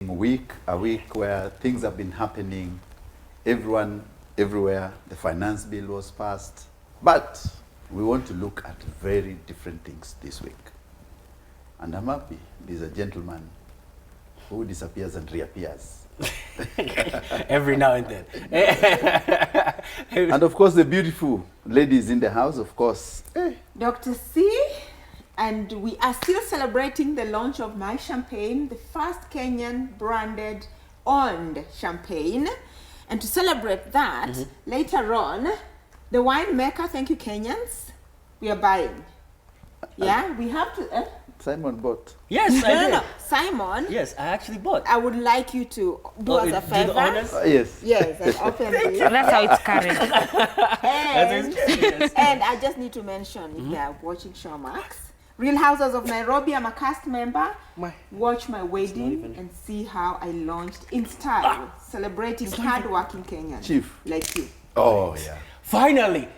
A week where things have been happening, everyone, everywhere. The finance bill was passed. But we want to look at very different things this week. And I'm happy there's a gentleman who disappears and reappears. Every now and then. And of course, the beautiful ladies in the house, of course. Dr. C, and we are still celebrating the launch of my champagne, the first Kenyan branded owned champagne. And to celebrate that, later on, the winemaker, thank you Kenyans, we are buying. Yeah, we have to. Simon bought. Yes, I did. No. Simon. Yes, I actually bought. I would like you to do us a favor. Do the honors? Yes. Yes, and open this. That's how it's carried. And I just need to mention, if they are watching Showmax, Real Houses of Nairobi, I'm a cast member. Watch my wedding and see how I launched in style, celebrating hard-working Kenyans. Chief. Like you. Oh, yeah. Finally!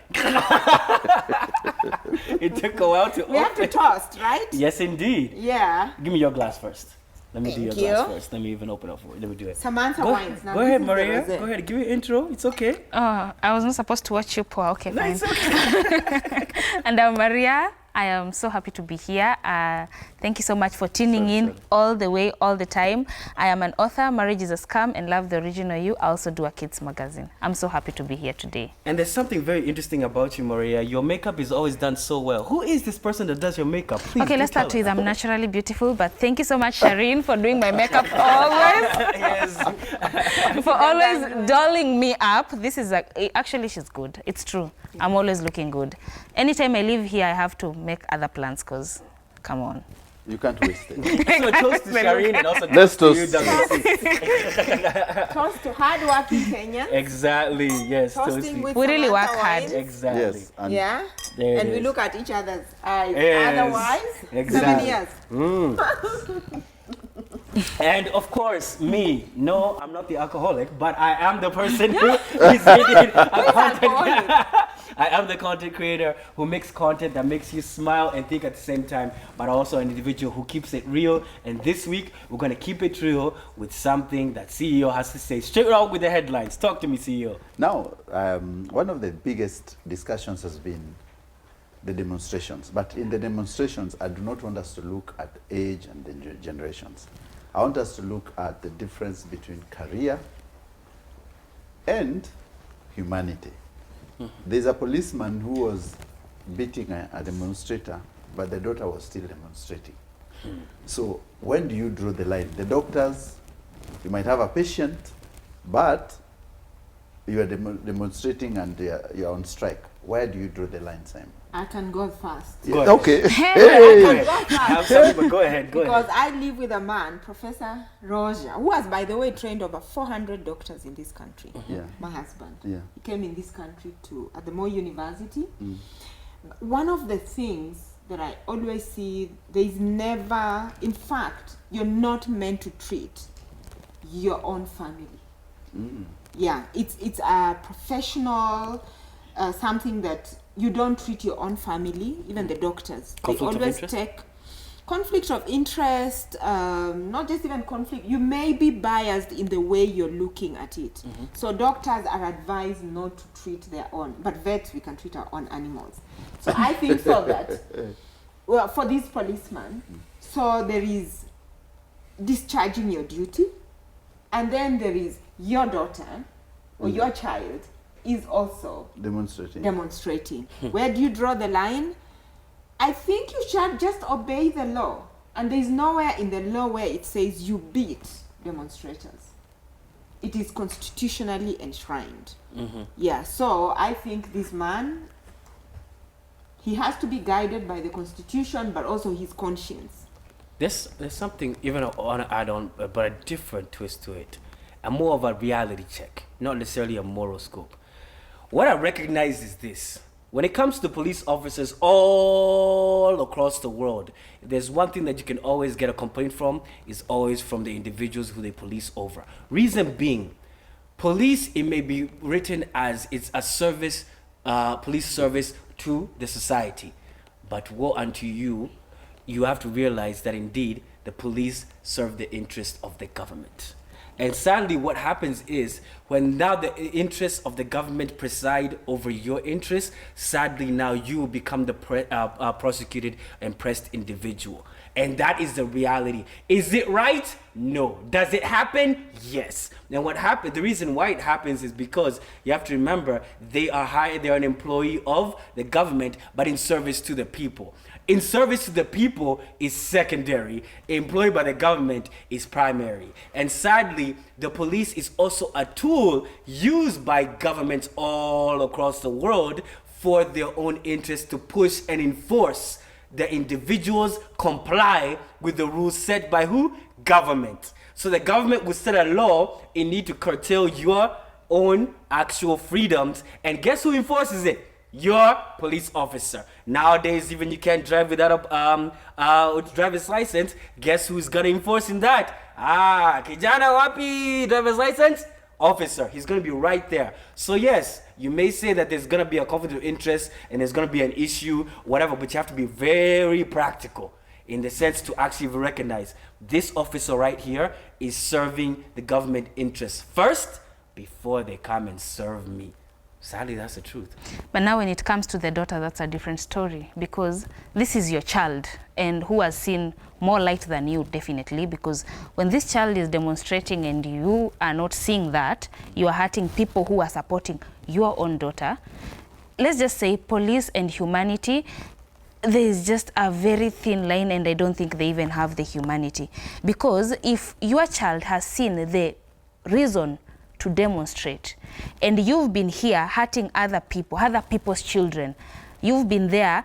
It took a while to We have to toast, right? Yes, indeed. Yeah. Give me your glass first. Let me do your Thank glass you. first. Let me even open up for you. Let me do it. Samantha Go Wines. ahead, Now, go this ahead is the Maria. rosé. Go ahead. Give your intro. It's okay. Oh, I was not supposed to watch you pour. Okay, No, fine. it's okay. And I'm Maria. I am so happy to be here. Thank you so much for tuning in all the way, all the time. I am an author, Marriage is a Scam, and Love the Original You. I also do a kids magazine. I'm so happy to be here today. And there's something very interesting about you, Maria. Your makeup is always done so well. Who is this person that does your makeup? Please. Okay, let's start tell with us. I'm naturally beautiful, but thank you so much, Shireen, for doing my makeup always. Yes. For always dolling me up. This is actually she's good. It's true. I'm always looking good. Anytime I leave here, I have to make other plans because, come on. You can't waste it. So toast to Shireen and also Let's to you, toast. Toast to hard-working Kenyans. Exactly. Yes. Toasting with We really Samantha work hard. Wines. Exactly. Yes. And Yeah. There it And we is. look at each other's eyes. Yes, Otherwise, exactly. 7 years. And of course, me. No, I'm not the alcoholic, but I am the person who is reading a content. I am the content creator who makes content that makes you smile and think at the same time, but also an individual who keeps it real. And this week, we're going to keep it real with something that CEO has to say. Straight out with the headlines. Talk to me, CEO. now, one of the biggest discussions has been the demonstrations. But in the demonstrations, I do not want us to look at age and the generations. I want us to look at the difference between career and humanity. There's a policeman who was beating a demonstrator, but the daughter was still demonstrating. So when do you draw the line? The doctors, you might have a patient, but you are demonstrating and you're on strike. Where do you draw the line, Simon? I can go first. Go ahead. Okay. Go Hey. ahead. I have some people. Go ahead. Go Because ahead. I live with a man, Professor Roger, who has, by the way, trained over 400 doctors in this country. Yeah. My husband. Yeah. He came in this country at the Moy University. One of the things that I always see, there is never, in fact, you're not meant to treat your own family. Yeah, it's a professional, something that you don't treat your own family, even the doctors. Conflict they of always interest? take conflict of interest, not just even conflict. You may be biased in the way you're looking at it. So doctors are advised not to treat their own, but vets, we can treat our own animals. So I think so that, well, for this policeman, so there is discharging your duty, and then there is your daughter or your child is also demonstrating. Where do you draw the line? I think you should just obey the law. And there is nowhere in the law where it says you beat demonstrators. It is constitutionally enshrined. Yeah, so I think this man, he has to be guided by the constitution, but also his conscience. There's something even I want to add on, but a different twist to it. A more of a reality check, not necessarily a moral scope. What I recognize is this. When it comes to police officers all across the world, if there's one thing that you can always get a complaint from, is always from the individuals who they police over. Reason being, police, it may be written as it's a service, police service to the society. But woe unto you, you have to realize that indeed the police serve the interest of the government. And sadly, what happens is when now the interests of the government preside over your interests, sadly now you become the prosecuted and pressed individual. And that is the reality. Is it right? No. Does it happen? Yes. And what happened, the reason why it happens is because you have to remember they are hired, they're an employee of the government, but in service to the people. In service to the people is secondary. Employed by the government is primary. And sadly, the police is also a tool used by governments all across the world for their own interests to push and enforce the individuals comply with the rules set by who? Government. So the government will set a law in need to curtail your own actual freedoms. And guess who enforces it? Your police officer. Nowadays, even you can't drive without a driver's license. Guess who's gonna enforce in that? Kijana wapi driver's license? Officer. He's gonna be right there. So yes, you may say that there's gonna be a conflict of interest and there's gonna be an issue, whatever, but you have to be very practical in the sense to actually recognize this officer right here is serving the government interests first before they come and serve me. Sadly, that's the truth. But now when it comes to the daughter, that's a different story, because this is your child and who has seen more light than you, definitely, because when this child is demonstrating and you are not seeing that, you are hurting people who are supporting your own daughter. Let's just say police and humanity, there is just a very thin line, and I don't think they even have the humanity. Because if your child has seen the reason to demonstrate, and you've been here hurting other people, other people's children, you've been there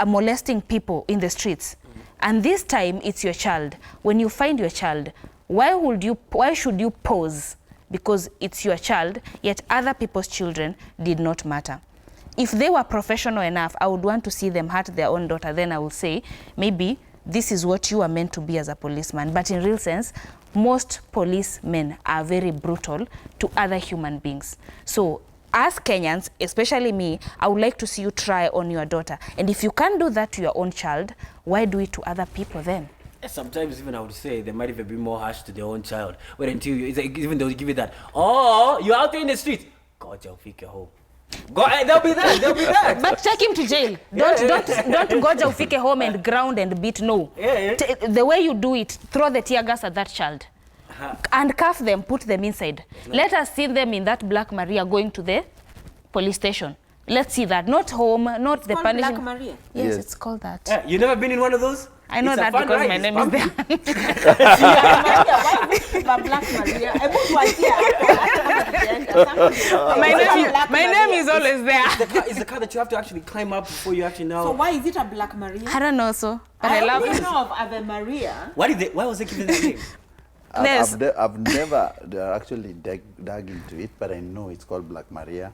molesting people in the streets, and this time it's your child. When you find your child, why should you pause? Because it's your child, yet other people's children did not matter. If they were professional enough, I would want to see them hurt their own daughter. Then I would say, maybe this is what you are meant to be as a policeman. But in real sense, most policemen are very brutal to other human beings. So as Kenyans, especially me, I would like to see you try on your daughter. And if you can't do that to your own child, why do it to other people then? Sometimes even I would say they might even be more harsh to their own child. Wait until you, even though you give it that, oh, you're out there in the street, God, you'll fake your home. Go, they'll be that, they'll be that. But take him to jail. Don't go ufike home and ground and beat. No. The way you do it, throw the tear gas at that child. And cuff them, put them inside. Let us see them in that Black Maria going to the police station. Let's see that. Not home, not It's the called punishment. Black Maria. Yes, it's called that. Yeah, you never been in one of those? I know that because my name is there. Black Maria. My name is always there. It's the car that you have to actually climb up before you actually know. So why is it a Black Maria? I don't know, so but I love only it. know of Ave Maria. Why was it given that name? I've never actually dug into it, but I know it's called Black Maria.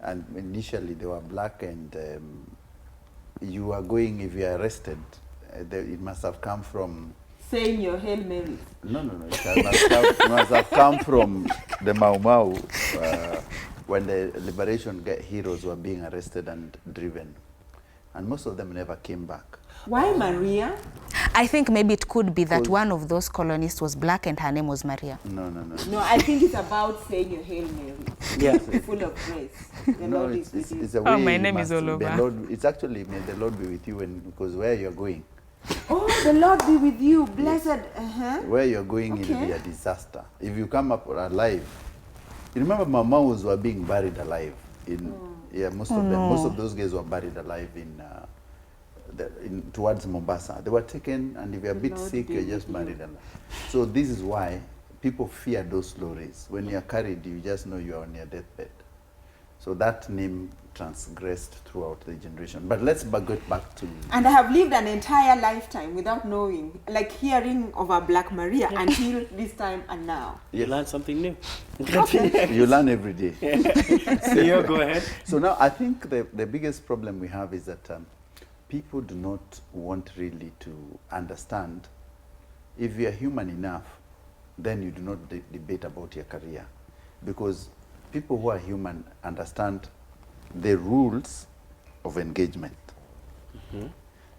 And initially they were black, and you are going, if you are arrested, it must have come from... Saying your Hail Mary. No. It must have come from the Mau Mau, when the liberation heroes were being arrested and driven. And most of them never came back. Why Maria? I think maybe it could be that one of those colonists was black and her name was Maria. No. No, I think it's about saying your Hail Mary. Yeah. Full of grace. The No, Lord it's is with you. a way my you name is must all over. the Lord, it's actually, may the Lord be with you, because where you're going, Oh, the Lord be with you. Blessed. where you're going will be a disaster. If you come up alive, you remember Maus were being buried alive. Most of them, most of those guys were buried alive towards Mombasa. They were taken, and if you're a bit sick, you're just buried alive. So this is why people fear those lorries. When you're carried, you just know you are on your deathbed. So that name transgressed throughout the generation. But let's get back to... And I have lived an entire lifetime without knowing, like hearing of a Black Maria until this time and now. You learn something new. You learn every day. So you go ahead. So now I think the biggest problem we have is that people do not want really to understand. If you're human enough, then you do not debate about your career. Because people who are human understand the rules of engagement.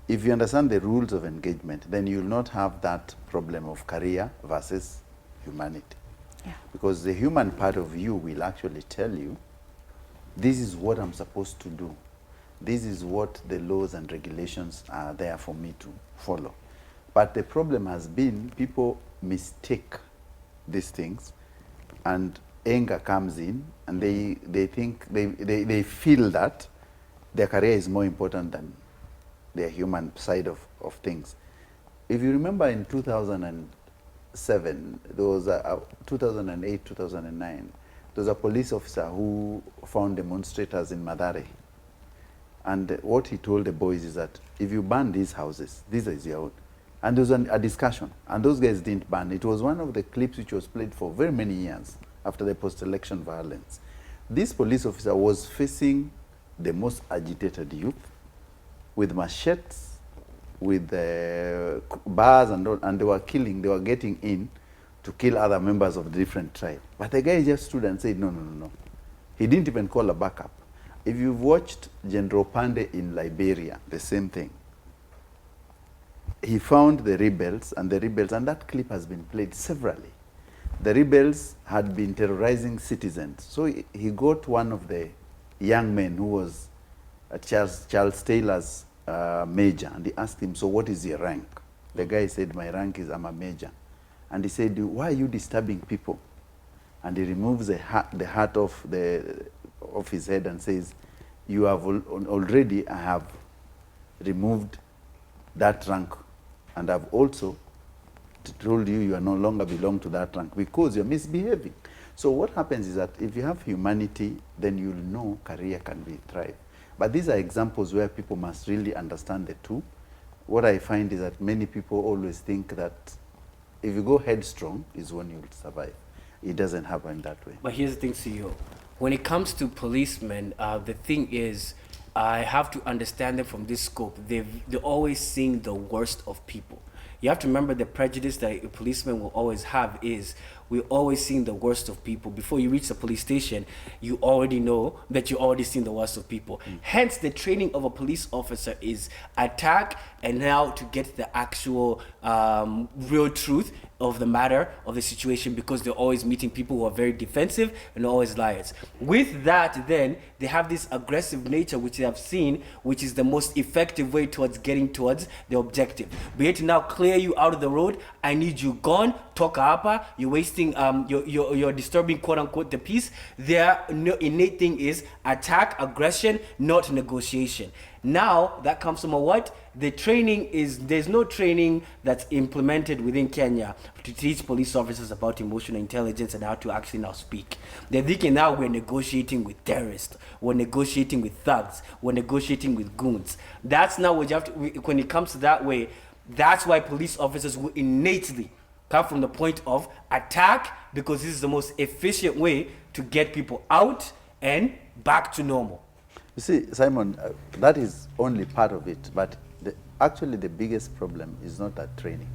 if you understand the rules of engagement, then you will not have that problem of career versus humanity. Yeah. Because the human part of you will actually tell you, this is what I'm supposed to do. This is what the laws and regulations are there for me to follow. But the problem has been people mistake these things, and anger comes in, and they think, they feel that their career is more important than their human side of things. If you remember in 2007, there was 2008, 2009, there was a police officer who found demonstrators in Mathare. And what he told the boys is that if you burn these houses, this is your own. And there was a discussion, and those guys didn't burn. It was one of the clips which was played for very many years after the post-election violence. This police officer was facing the most agitated youth with machetes, with bars and all, and they were getting in to kill other members of the different tribe. But the guy just stood and said, no, no, no, no. He didn't even call a backup. If you've watched General Pande in Liberia, the same thing. He found the rebels, and that clip has been played severally. The rebels had been terrorizing citizens. So he got one of the young men who was Charles Taylor's major, and he asked him, so what is your rank? The guy said, my rank is I'm a major. And he said, why are you disturbing people? And he removes the hat off his head and says, you have already, I have removed that rank, and I've also told you you are no longer belong to that rank because you're misbehaving. So what happens is that if you have humanity, then you'll know career can be thrive. But these are examples where people must really understand the two. What I find is that many people always think that if you go headstrong is when you'll survive. It doesn't happen that way. But here's the thing, CEO. When it comes to policemen, the thing is, I have to understand them from this scope. They're always seeing the worst of people. You have to remember the prejudice that a policeman will always have is we're always seeing the worst of people. Before you reach the police station, you already know that you're already seeing the worst of people. Hence, the training of a police officer is attack and now to get the actual real truth of the matter of the situation, because they're always meeting people who are very defensive and always liars. With that, then, they have this aggressive nature which they have seen, which is the most effective way towards getting towards the objective. Be it now clear you out of the road, I need you gone, talk apa, you're wasting, you're disturbing quote unquote the peace. Their innate thing is attack, aggression, not negotiation. Now that comes from a what? The training is, there's no training that's implemented within Kenya to teach police officers about emotional intelligence and how to actually now speak. They're thinking now we're negotiating with terrorists, we're negotiating with thugs, we're negotiating with goons. That's now what you have to, when it comes to that way, that's why police officers will innately come from the point of attack, because this is the most efficient way to get people out and back to normal. You see, Simon, that is only part of it, but actually the biggest problem is not that training.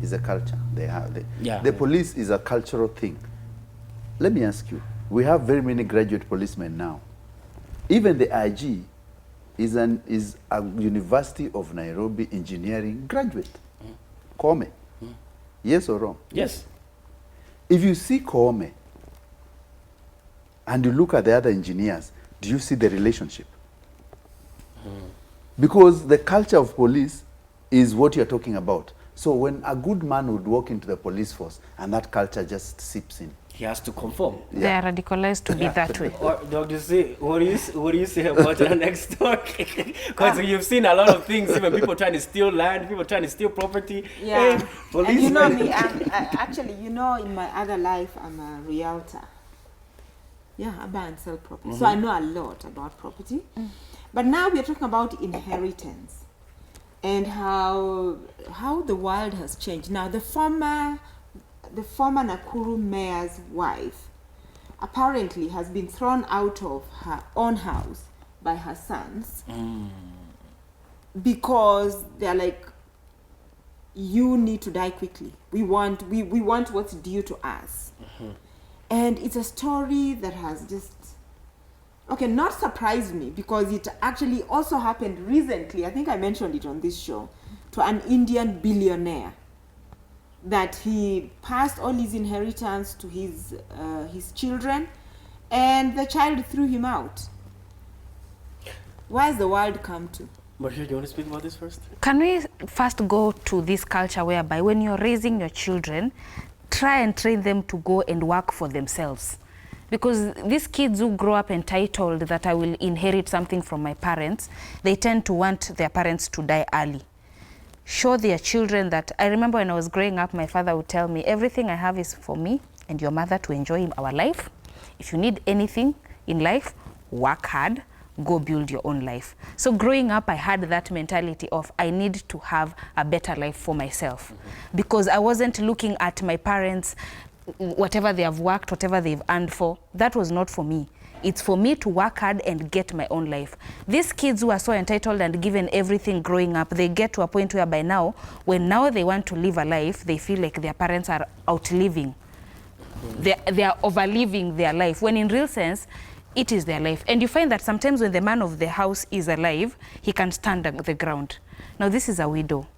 It's a culture. The police is a cultural thing. Let me ask you, we have very many graduate policemen now. Even the IG is a University of Nairobi engineering graduate. Koome. Yes or wrong? Yes. If you see Koome and you look at the other engineers, do you see the relationship? Because the culture of police is what you're talking about. So when a good man would walk into the police force and that culture just seeps in, he has to conform. They are radicalized to be that way. Or, Dr. C, what do you say about our next story? Because you've seen a lot of things, even people trying to steal land, people trying to steal property. Yeah. Police. And you know me, actually, you know, in my other life, I'm a realtor. Yeah, I buy and sell property. So I know a lot about property. But now we're talking about inheritance and how the world has changed. Now, the former Nakuru mayor's wife apparently has been thrown out of her own house by her sons because they're like, you need to die quickly. We want what's due to us. And it's a story that has just okay, not surprised me, because it actually also happened recently. I think I mentioned it on this show, to an Indian billionaire, that he passed all his inheritance to his children, and the child threw him out. Where has the world come to? Maria, do you want to speak about this first? Can we first go to this culture whereby when you're raising your children, try and train them to go and work for themselves? Because these kids who grow up entitled that I will inherit something from my parents, they tend to want their parents to die early. Show their children that, I remember when I was growing up, my father would tell me, everything I have is for me and your mother to enjoy our life. If you need anything in life, work hard, go build your own life. So growing up, I had that mentality of I need to have a better life for myself, because I wasn't looking at my parents, whatever they have worked, whatever they've earned for. That was not for me. It's for me to work hard and get my own life. These kids who are so entitled and given everything growing up, they get to a point where by now, when now they want to live a life, they feel like their parents are outliving. They are overliving their life, when in real sense, it is their life. And you find that sometimes when the man of the house is alive, he can stand on the ground. Now this is a widow.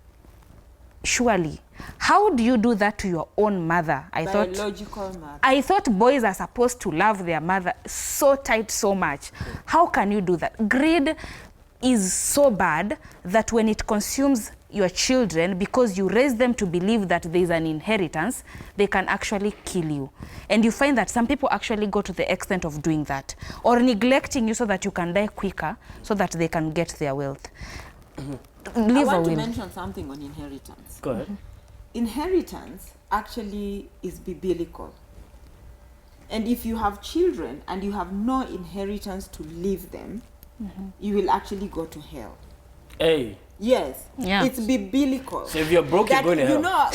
Surely, how do you do that to your own mother? Biological mother. I thought boys are supposed to love their mother so tight, so much. How can you do that? Greed is so bad that when it consumes your children, because you raise them to believe that there is an inheritance, they can actually kill you. And you find that some people actually go to the extent of doing that, or neglecting you so that you can die quicker, so that they can get their wealth. I want to mention something on inheritance. Go ahead. Inheritance actually is biblical. And if you have children and you have no inheritance to leave them, you will actually go to hell. Hey. Yes, yeah. It's biblical. So if you're broke, you're going to hell.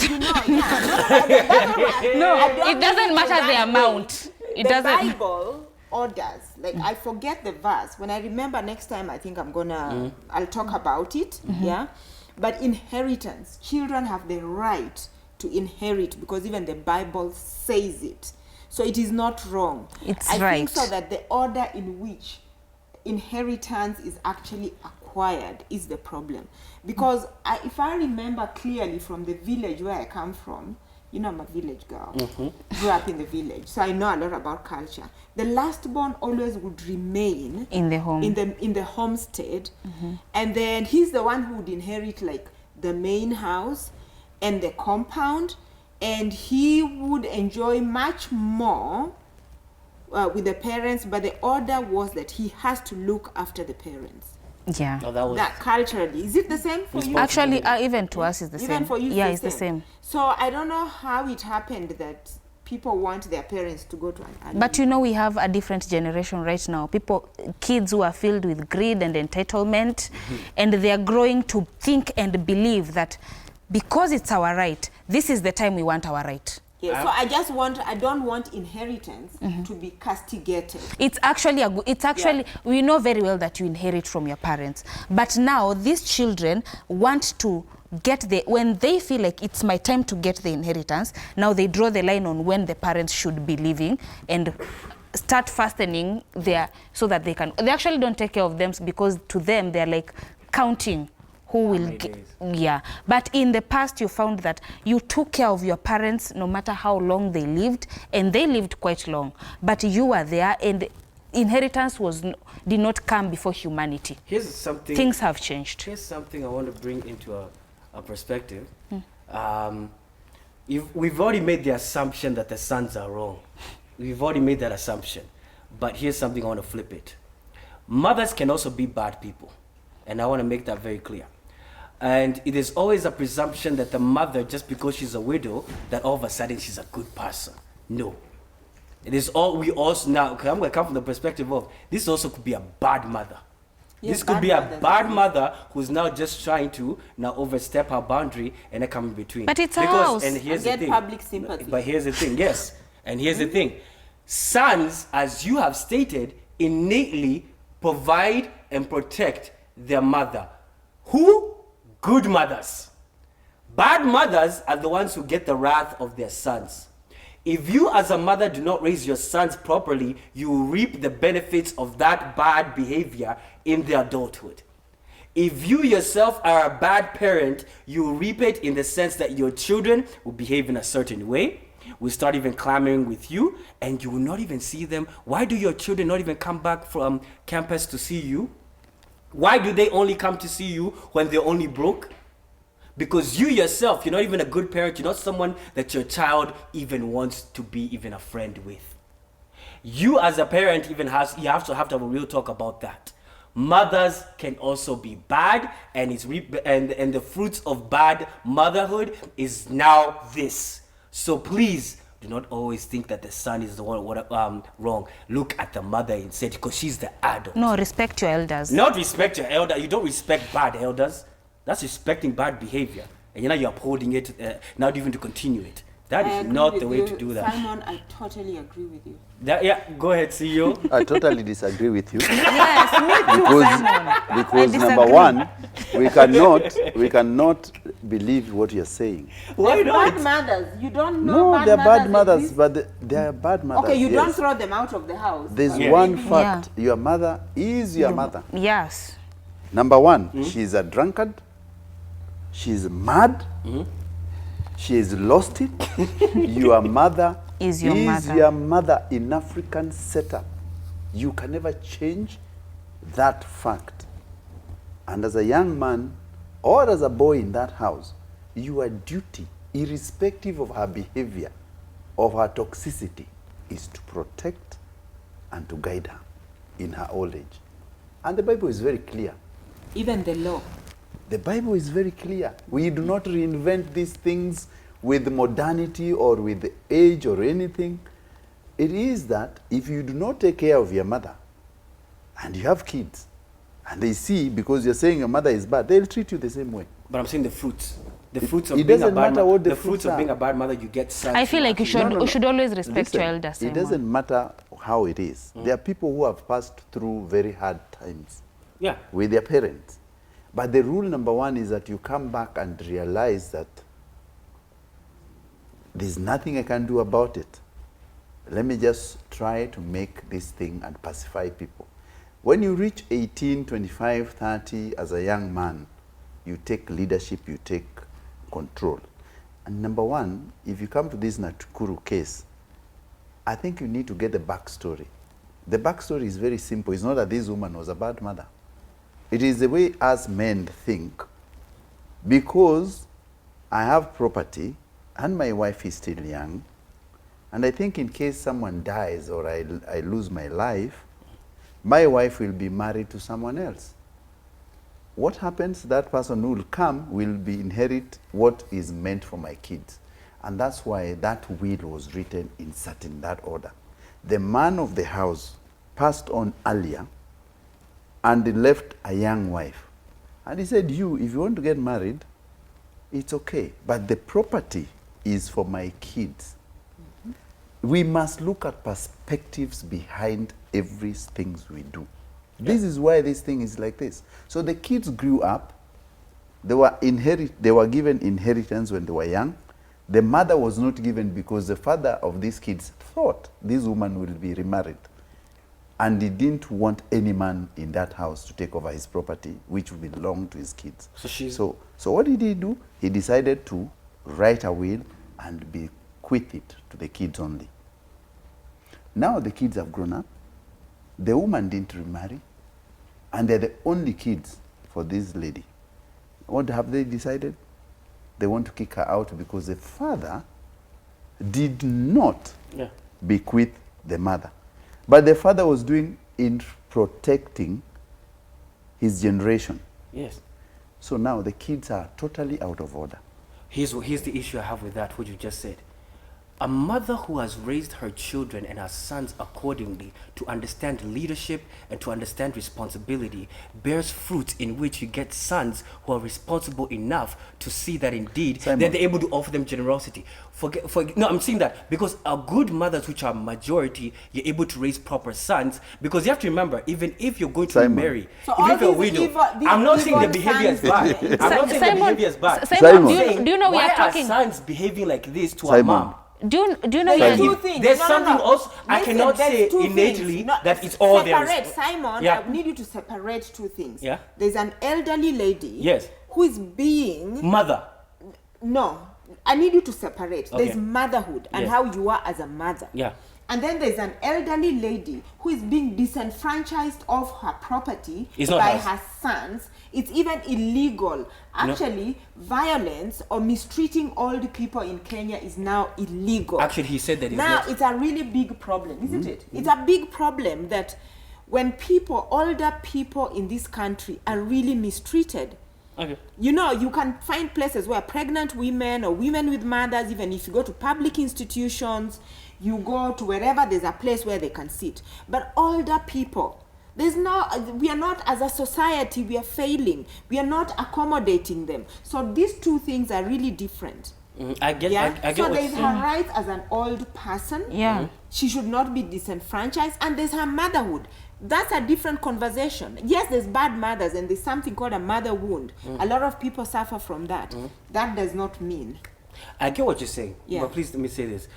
It doesn't matter the amount. It doesn't. The Bible orders, like I forget the verse. When I remember next time, I think I'll talk about it. Yeah, but inheritance, children have the right to inherit, because even the Bible says it. So it is not wrong. I think so that the order in which inheritance is actually acquired is the problem. Because if I remember clearly from the village where I come from, you know, I'm a village girl, grew up in the village, so I know a lot about culture. The last born always would remain in the home, in the homestead, and then he's the one who would inherit like the main house and the compound, and he would enjoy much more with the parents, but the order was that he has to look after the parents. Yeah. Oh, that culturally, is it the same for you? Actually, even to us, it's the same. Even for you, it's the same. So I don't know how it happened that people want their parents to go to an animal. But you know, we have a different generation right now. Kids who are filled with greed and entitlement, and they are growing to think and believe that because it's our right, this is the time we want our right. Yeah, so I don't want inheritance to be castigated. It's actually, we know very well that you inherit from your parents. But now these children want to get when they feel like it's my time to get the inheritance, now they draw the line on when the parents should be living and start fastening so that they actually don't take care of them, because to them they're like counting who will but in the past you found that you took care of your parents no matter how long they lived, and they lived quite long, but you were there, and inheritance did not come before humanity. Here's something. Things have changed. Here's something I want to bring into a perspective. We've already made the assumption that the sons are wrong. We've already made that assumption, but here's something I want to flip it. Mothers can also be bad people, and I want to make that very clear. And it is always a presumption that the mother, just because she's a widow, that all of a sudden she's a good person. No. It is we also, now, I'm going to come from the perspective of, this also could be a bad mother. This could be a bad mother who's now just trying to now overstep her boundary and then come in between. But it's a house. And here's the thing. Public sympathy. But here's the thing, yes. And here's the thing. Sons, as you have stated, innately provide and protect their mother. Who? Good mothers. Bad mothers are the ones who get the wrath of their sons. If you as a mother do not raise your sons properly, you will reap the benefits of that bad behavior in their adulthood. If you yourself are a bad parent, you will reap it in the sense that your children will behave in a certain way, will start even clamoring with you, and you will not even see them. Why do your children not even come back from campus to see you? Why do they only come to see you when they're only broke? Because you yourself, you're not even a good parent. You're not someone that your child even wants to be even a friend with. You as a parent even you have to have a real talk about that. Mothers can also be bad, and and the fruits of bad motherhood is now this. So please do not always think that the son is the one wrong. Look at the mother instead, because she's the adult. No, respect your elders. Not respect your elder. You don't respect bad elders. That's respecting bad behavior. And you're upholding it, not even to continue it. That is not the way to do that. Simon, I totally agree with you. Go ahead, CEO. I totally disagree with you. Yes, me too, Simon. Because I number disagree. one, we cannot believe what you're saying. Why There's not? bad mothers. You don't know No, they're bad mothers, exist? but they are bad mothers. Okay, you don't yes. throw them out of the house. There's Yeah. one fact. Your mother is your mother. Yes. Number one, she's a drunkard. She's mad. She has lost it. Your mother Is your mother. your mother in African setup. You can never change that fact. And as a young man or as a boy in that house, your duty, irrespective of her behavior, of her toxicity, is to protect and to guide her in her old age. And the Bible is very clear. Even the law. The Bible is very clear. We do not reinvent these things with modernity or with age or anything. It is that if you do not take care of your mother and you have kids and they see, because you're saying your mother is bad, they'll treat you the same way. But I'm saying the fruits. The fruits of It being a doesn't bad matter mother. what the The fruits fruits of are. being a bad mother, you get sons. I feel like you should, you should always respect Listen, your elders, it Simon. doesn't matter how it is. There are people who have passed through very hard times Yeah. with their parents. But the rule number one is that you come back and realize that there's nothing I can do about it. Let me just try to make this thing and pacify people. When you reach 18, 25, 30 as a young man, you take leadership, you take control. And number one, if you come to this Nakuru case, I think you need to get the backstory. The backstory is very simple. It's not that this woman was a bad mother. It is the way us men think. Because I have property and my wife is still young, and I think in case someone dies or I lose my life, my wife will be married to someone else. What happens? That person who will come will be inherit what is meant for my kids. And that's why that will was written in that order. The man of the house passed on earlier and he left a young wife. And he said, if you want to get married, it's okay. But the property is for my kids. We must look at perspectives behind everything we do. Yeah. This is why this thing is like this. So the kids grew up. They were given inheritance when they were young. The mother was not given because the father of these kids thought this woman will be remarried. And he didn't want any man in that house to take over his property, which belonged to his kids. So what did he do? He decided to write a will and bequeath it to the kids only. Now the kids have grown up. The woman didn't remarry. And they're the only kids for this lady. What have they decided? They want to kick her out because the father did not bequeath the mother. But the father was doing in protecting his generation. Yes. So now the kids are totally out of order. Here's the issue I have with that, what you just said. A mother who has raised her children and her sons accordingly to understand leadership and to understand responsibility bears fruit in which you get sons who are responsible enough to see that indeed that they're able to offer them generosity. No, I'm saying that because a good mothers, which are majority, you're able to raise proper sons, because you have to remember, even if you're going to remarry, So even if you're a these widow, I'm not saying the behavior is bad. I'm not saying the behavior is bad. Simon, do you know we why are talking? are sons behaving like this to Simon. a mom? Do you know There's you two things. There's something also I Listen, cannot there's say two innately things. No, that it's all there. Separate, Simon. Yeah. I need you to separate two things. Yeah. There's an elderly lady. Yes. Who is being Mother. no. I need you to separate. Okay. There's motherhood and Yes. how you are as a mother. Yeah. And then there's an elderly lady who is being disenfranchised of her property It's not by hers. her sons. It's even illegal. Actually, violence or mistreating old people in Kenya is now illegal. Actually, he said that it's now not. it's a really big problem, isn't it? It's a big problem that when people, older people in this country are really mistreated. Okay. You know, you can find places where pregnant women or women with mothers, even if you go to public institutions, you go to wherever there's a place where they can sit. But older people, we are not, as a society, we are failing. We are not accommodating them. So these two things are really different. I get. Yeah. I get So what there's you're her saying. rights as an old person. Yeah. She should not be disenfranchised. And there's her motherhood. That's a different conversation. Yes, there's bad mothers and there's something called a mother wound. A lot of people suffer from that. That does not mean. I get what you're saying. Yeah. But please let me say this.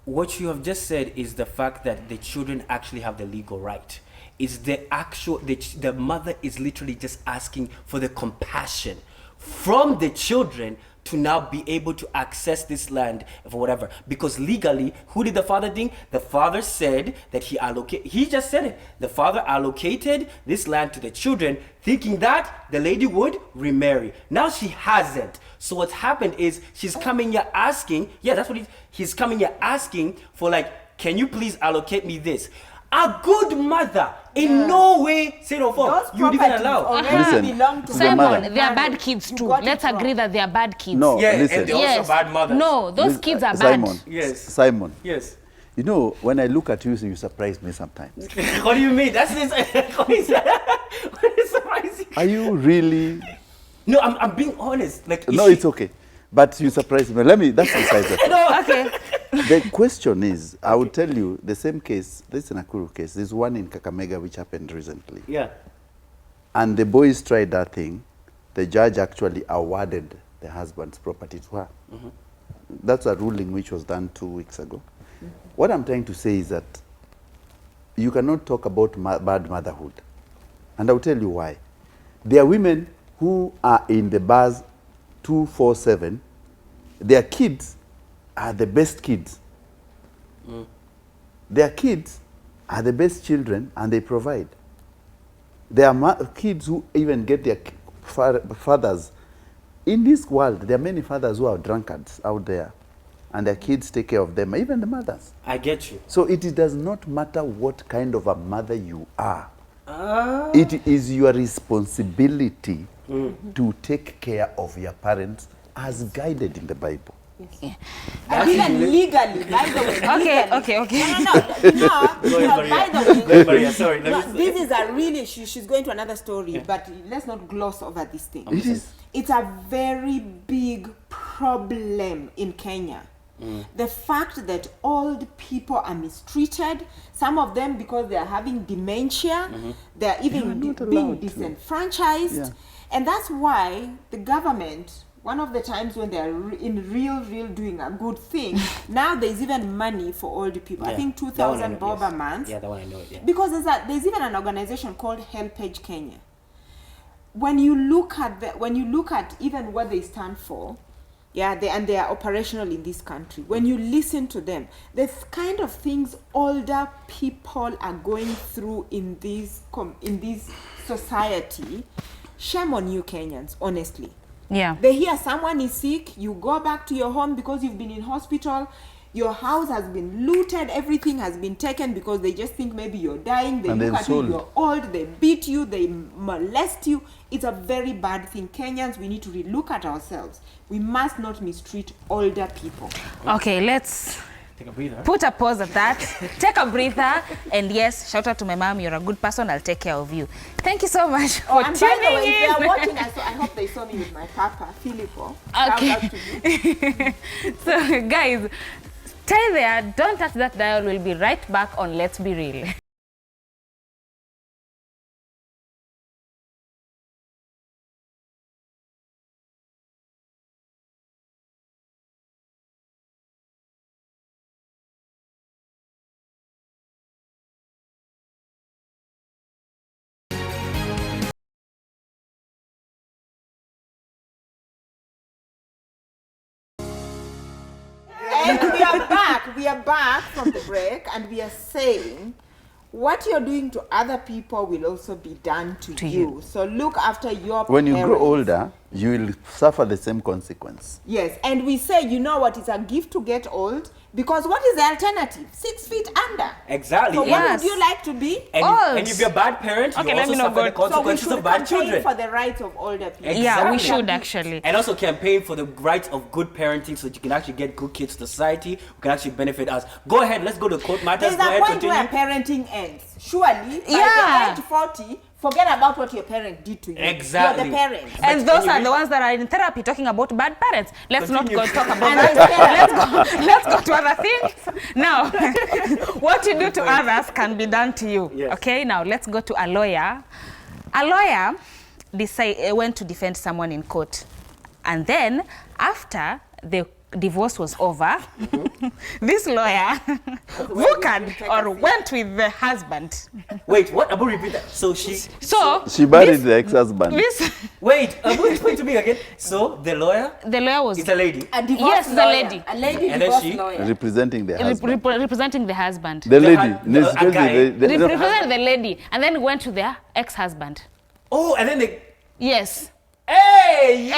What you have just said is the fact that the children actually have the legal right. It's the actual, the mother is literally just asking for the compassion from the children to now be able to access this land for whatever. Because legally, who did the father think? The father said that he just said it. The father allocated this land to the children, thinking that the lady would remarry. Now she hasn't. So what's happened is she's coming here asking, yeah, that's what he's coming here asking for, like, can you please allocate me this? A good mother in no way, say no form, Those you would even properties allow. already Listen, belong to their mother. Simon, they are bad kids You too. got it Let's wrong. agree that they are bad kids. No, Yeah, listen. and they're also bad mothers. No, those Listen, kids are Simon. bad. Yes. Simon. Yes. You know, when I look at you, you surprise me sometimes. What do you mean? That's this. What is surprising? Are you really? No, I'm being honest. Like, No, it's okay. But you surprise me. That's besides the point. Okay. The question is, I will tell you the same case. This is a Nakuru case. There's one in Kakamega which happened recently. Yeah. And the boys tried that thing. The judge actually awarded the husband's property to her. That's a ruling which was done 2 weeks ago. What I'm trying to say is that you cannot talk about bad motherhood. And I'll tell you why. There are women who are in the bars 247. Their kids are the best kids. Their kids are the best children and they provide. There are kids who even get their fathers. In this world, there are many fathers who are drunkards out there and their kids take care of them, even the mothers. I get you. So it does not matter what kind of a mother you are. It is your responsibility to take care of your parents as guided in the Bible. And even legally, by the way. Okay. No, by the way. Maria, sorry. This is a really, she's going to another story, but let's not gloss over this thing. It is. It's a very big problem in Kenya. The fact that old people are mistreated, some of them because they are having dementia, they are even not being allowed to. disenfranchised. Yeah. And that's why the government, one of the times when they are in real doing a good thing, now there's even money for old people. I think 2,000 bob a month. Yeah, that one I know it, yeah. Because there's even an organization called Helpage Kenya. When you look at even what they stand for, they are operational in this country. When you listen to them, the kind of things older people are going through in this society, shame on you Kenyans, honestly. Yeah. They hear someone is sick, you go back to your home because you've been in hospital, your house has been looted, everything has been taken because they just think maybe you're dying, they And look they've at you, sold. you're old, they beat you, they molest you. It's a very bad thing. Kenyans, we need to relook at ourselves. We must not mistreat older people. Okay, let's Take a breather. put a pause at that. Take a breather. And yes, shout out to my mom. You're a good person. I'll take care of you. Thank you so much for And by the way, tuning if they in. are watching, I hope they saw me with my papa, Filippo. Okay. Shout out to you. So, guys, stay there. Don't touch that dial. We'll be right back on Let's Be Real. back. We are back from the break, and we are saying what you're doing to other people will also be done to you. So look after your When you parents. grow older, you will suffer the same consequence. Yes, and we say, you know what, it's a gift to get old, because what is the alternative? 6 feet under. Exactly. So Yes. what would you like to be? And if you're a bad parent, Okay, you let also me not suffer the go- So we consequences should of bad campaign children. for the rights of older people. Yeah, we Exactly. should actually. And also campaign for the rights of good parenting so that you can actually get good kids to society who can actually benefit us. Go ahead, let's go to court matters. There's Go a ahead, point where continue. parenting ends. Surely, by Yeah. the age 40, forget about what your parent did to you. Exactly. You're the parent. And those are anyway- the ones that are in therapy talking about bad parents. Let's not go Continue. talk about And that. there's Let's go to other things. Now, what you do to others can be done to you. Yes. Okay, now let's go to a lawyer. A lawyer went to defend someone in court. And then, after the divorce was over, this lawyer went with the husband. Wait, what? Abu, repeat that. So So, She married the ex-husband. wait, Abu, explain to me again. So the lawyer the lawyer was is a lady. A divorce Yes, the lawyer. lady. A lady And then divorce she- lawyer. Representing the husband. representing the husband. The lady. a guy. Represented the lady and then went to their ex-husband. Oh, and then they. Yes. Hey, yo!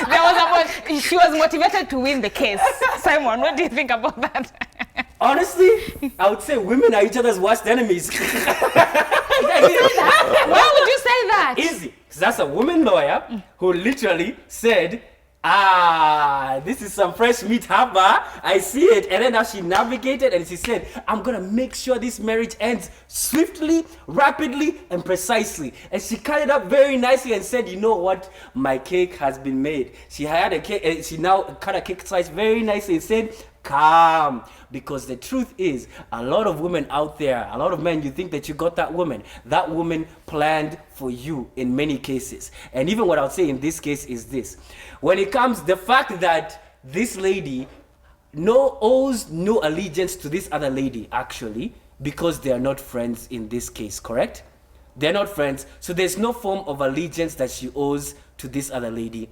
There was she was motivated to win the case. Simon, what do you think about that? Honestly, I would say women are each other's worst enemies. Why would you say that? Easy. 'Cause that's a woman lawyer who literally said, this is some fresh meat haba. I see it. And then now she navigated and she said, I'm going to make sure this marriage ends swiftly, rapidly, and precisely. And she cut it up very nicely and said, you know what? My cake has been made. She had a cake, she now cut a cake slice very nicely and said, calm, because the truth is a lot of women out there, a lot of men, you think that you got that woman planned for you in many cases. And even what I'll say in this case is this: when it comes the fact that this lady owes no allegiance to this other lady, actually, because they are not friends in this case, correct? They're not friends, so there's no form of allegiance that she owes to this other lady.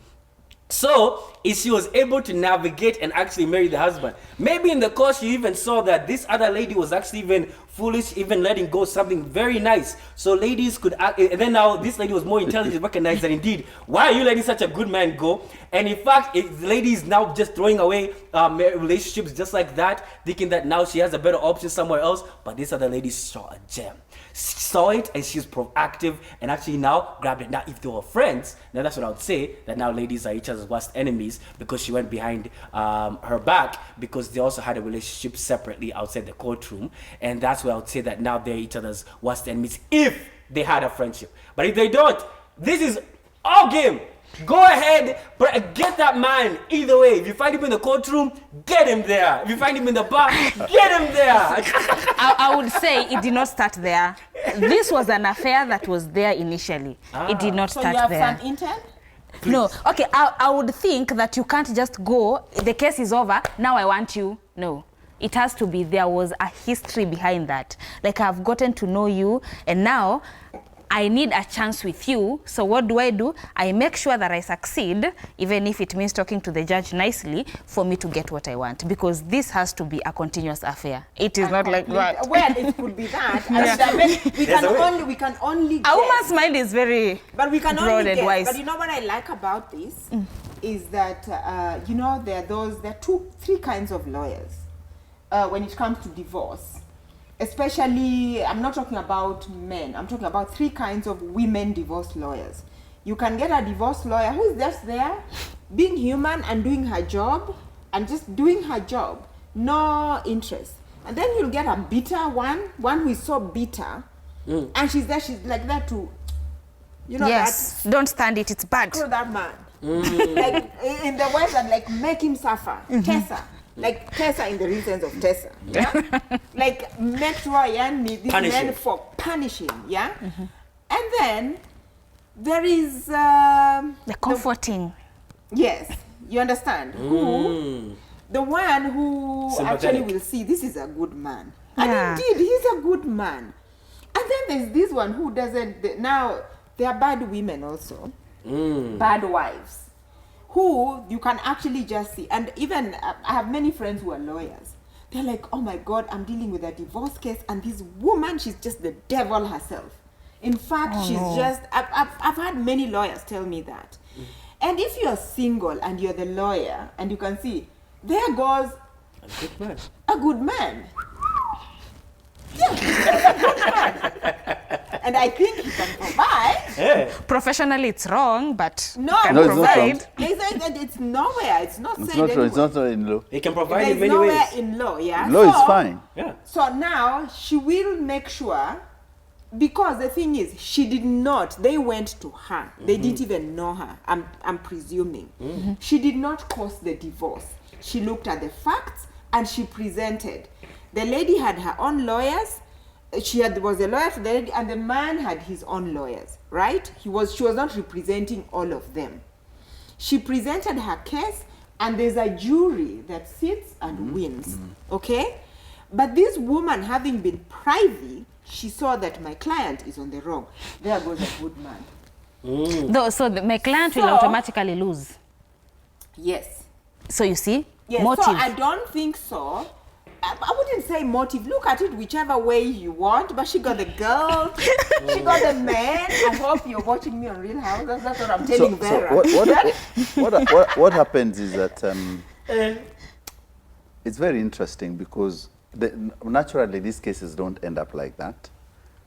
So, if she was able to navigate and actually marry the husband, maybe in the course you even saw that this other lady was actually even foolish, even letting go something very nice. So ladies could act, and then now this lady was more intelligent, recognized that indeed, why are you letting such a good man go? And in fact, if the lady is now just throwing away relationships just like that, thinking that now she has a better option somewhere else, but this other lady saw a gem. She saw it and she's proactive and actually now grabbed it. Now, if they were friends, now that's what I would say, that now ladies are each other's worst enemies because she went behind her back, because they also had a relationship separately outside the courtroom. And that's where I would say that now they're each other's worst enemies if they had a friendship. But if they don't, this is all game. Go ahead, get that man. Either way, if you find him in the courtroom, get him there. If you find him in the bar, get him there. I would say it did not start there. This was an affair that was there initially. It did not So start you have there. some intent? No, okay, I would think that you can't just go, the case is over, now I want you. No, it has to be, there was a history behind that. Like, I've gotten to know you, and now I need a chance with you. So what do? I make sure that I succeed, even if it means talking to the judge nicely, for me to get what I want. Because this has to be a continuous affair. It is not like that. Well, it could be that. We can only A guess. woman's mind is very But we can broad only and guess. wise. But you know what I like about this is that you know there are three kinds of lawyers when it comes to divorce. Especially, I'm not talking about men. I'm talking about three kinds of women divorce lawyers. You can get a divorce lawyer who is just there, being human and doing her job, and just doing her job, no interest. And then you'll get a bitter one who is so bitter, and she's like that to, you know, yes, don't stand it, it's bad. screw that man. Like in the West, and like make him suffer. Tessa. Like Tessa in the real sense of Tessa. Yeah? Like make sure this man for punishing. Yeah. And then there is The comforting. yes, you understand. Who the one who Sympathetic. actually will see this is a good man. And Yeah. indeed he's a good man. And then there's this one who doesn't. Now there are bad women also. Bad wives who you can actually just see. And even I have many friends who are lawyers. They're like, oh my God, I'm dealing with a divorce case, and this woman, she's just the devil herself. In fact, I've had many lawyers tell me that. And if you're single and you're the lawyer, and you can see, there goes A good man. a good man. Yeah, a good man. And I think he can provide. Yeah. Professionally, it's wrong, but No, can No, it's not wrong. provide. They say that it's nowhere. It's not It's said not, anywhere. it's not in law. He can provide There's in many nowhere ways. in law, yeah. Law is fine. Yeah. So now she will make sure, because the thing is, she did not. They went to her. They didn't even know her. I'm presuming. She did not cause the divorce. She looked at the facts and she presented. The lady had her own lawyers. Was a lawyer to the lady, and the man had his own lawyers. Right? She was not representing all of them. She presented her case, and there's a jury that sits and wins. Okay? But this woman, having been privy, she saw that my client is on the wrong. There goes a good man. Though, so my client will So- automatically lose. Yes. So you see, Yes. motive. So I don't think so. I wouldn't say motive. Look at it whichever way you want. But she got the girl. She got the man. I hope you're watching me on Real House. That's what I'm telling Vera. What happens is that it's very interesting because naturally these cases don't end up like that.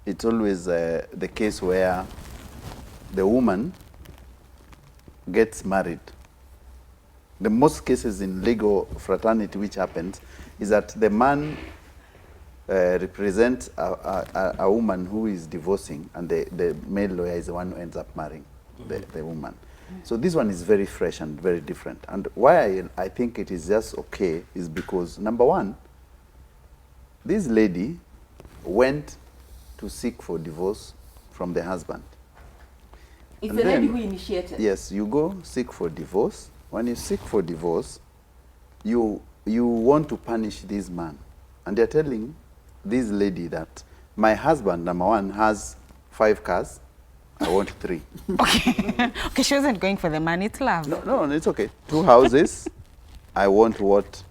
It's always the case where the woman gets married. The most cases in legal fraternity which happens is that the man represents a woman who is divorcing, and the male lawyer is the one who ends up marrying the woman. So this one is very fresh and very different. And why I think it is just okay is because, number one, this lady went to seek for divorce from the husband. It's And the lady then- who initiated. Yes, you go seek for divorce. When you seek for divorce, you want to punish this man. And they're telling this lady that my husband, number one, has 5 cars. I want 3. Okay, she wasn't going for the money. It's love. No, it's okay. 2 houses. I want what?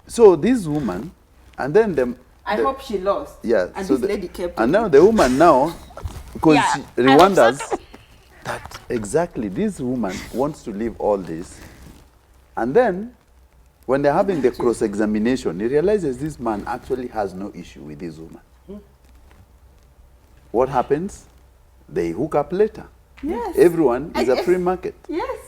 So this woman, and then I hope she lost. yeah. And so this lady kept and it. now the woman now, because Yeah, she I hope so wonders that exactly this woman wants to leave all this, and then when they're having the cross-examination, he realizes this man actually has no issue with this woman. What happens? They hook up later. Yes. Everyone is a Yes. free market. Yes.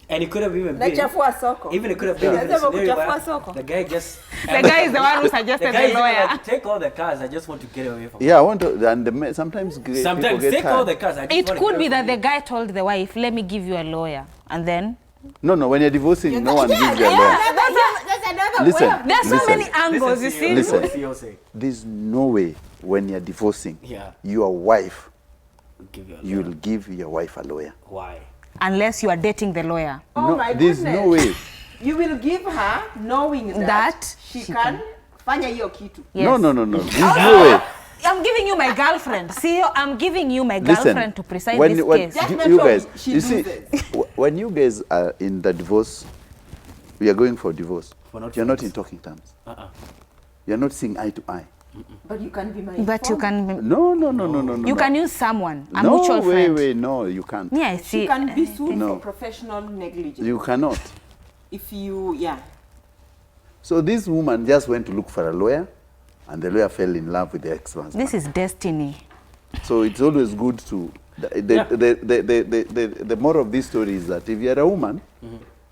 And it could have even Na been. chafua soko. Even it could have been Yeah. in a scenario Kuchafua where soko. the guy just. The guy is the one who The suggested guy the is lawyer. like, take all the cars. I just want to get away from. Yeah, I want to, and sometimes people Sometimes get take all tired. the cars. I just It want to could get be away that from the you. guy told the wife, let me give you a lawyer. And then No, when you're divorcing, no one gives you a lawyer. That's another Listen. way of there's so Listen. many angles, you Listen, see. Listen. What CEO say? There's no way when you're divorcing, Yeah. your wife, We'll give you a you'll give your wife a lawyer. Why? Unless you are dating the lawyer. Oh No, my there's goodness. no way. You will give her knowing that, That she she can fanya hiyo kitu. No, Yes. no. There's no way. I'm giving you my girlfriend. See, I'm giving you my Listen, girlfriend to preside this case. Just you, make you sure guys, she you see, loses. when you guys are in the divorce, we are going for divorce. For not You're not friends. in talking terms. Uh-uh. You're not seeing eye to eye. But you can be my But you informant. can No. you can use someone, a no, mutual friend. wait, no, you can't. Yeah, I She see. can be sued No. for professional negligence. You cannot. If you, yeah. So this woman just went to look for a lawyer, and the lawyer fell in love with the ex-husband. This is destiny. So it's always good to. The more of this story is that if you're a woman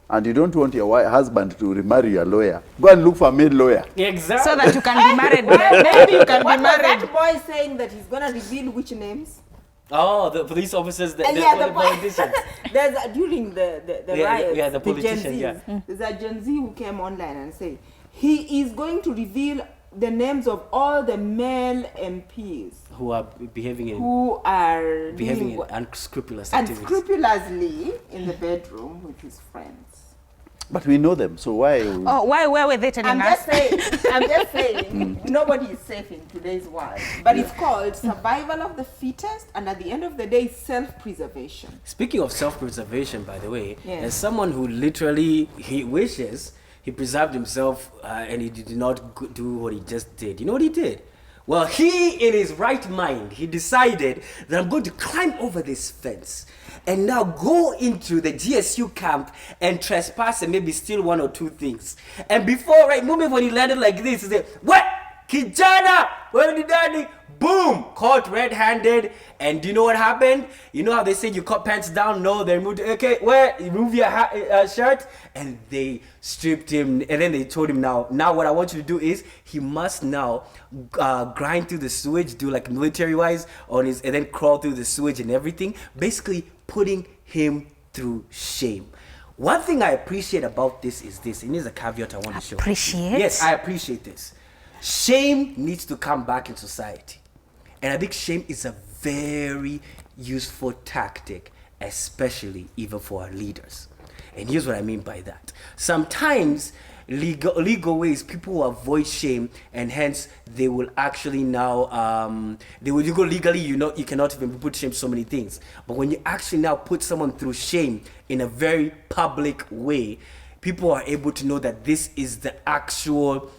and you don't want your husband to remarry a lawyer, go and look for a male lawyer. Exactly. So that you can be married. Maybe you can What be was married. that boy saying that he's gonna reveal which names? Oh, the police officers, the The boy. politicians. There's during the Yeah, riots, yeah, the Gen politicians, Zs, yeah. There's a Gen Z who came online and said he is going to reveal the names of all the male MPs Who are behaving in who are behaving doing in unscrupulous activities. unscrupulously in the bedroom with his friends. But we know them, so why? Oh, why were they telling us? I'm just saying, nobody is safe in today's world. But it's called survival of the fittest, and at the end of the day, self-preservation. Speaking of self-preservation, by the way, Yes. as someone who literally, he wishes he preserved himself and he did not do what he just did. You know what he did? Well, he, in his right mind, he decided that I'm going to climb over this fence and now go into the GSU camp and trespass and maybe steal one or two things. And before, right, moment when he landed like this, he said, "What? Kijana, where did daddy?" Boom! Caught red-handed. And do you know what happened? You know how they say you cut pants down? No, they removed, okay, where? You remove your shirt? And they stripped him. And then they told him, now what I want you to do is, he must now grind through the sewage, do like military-wise, on his, and then crawl through the sewage and everything. Basically, putting him through shame. One thing I appreciate about this is this, and here's a caveat I want to show. Appreciate? Yes, I appreciate this. Shame needs to come back in society. And I think shame is a very useful tactic, especially even for our leaders. And here's what I mean by that. Sometimes legal ways, people will avoid shame, and hence they will actually now you go legally, you cannot even put shame so many things. But when you actually now put someone through shame in a very public way, people are able to know that this is the actual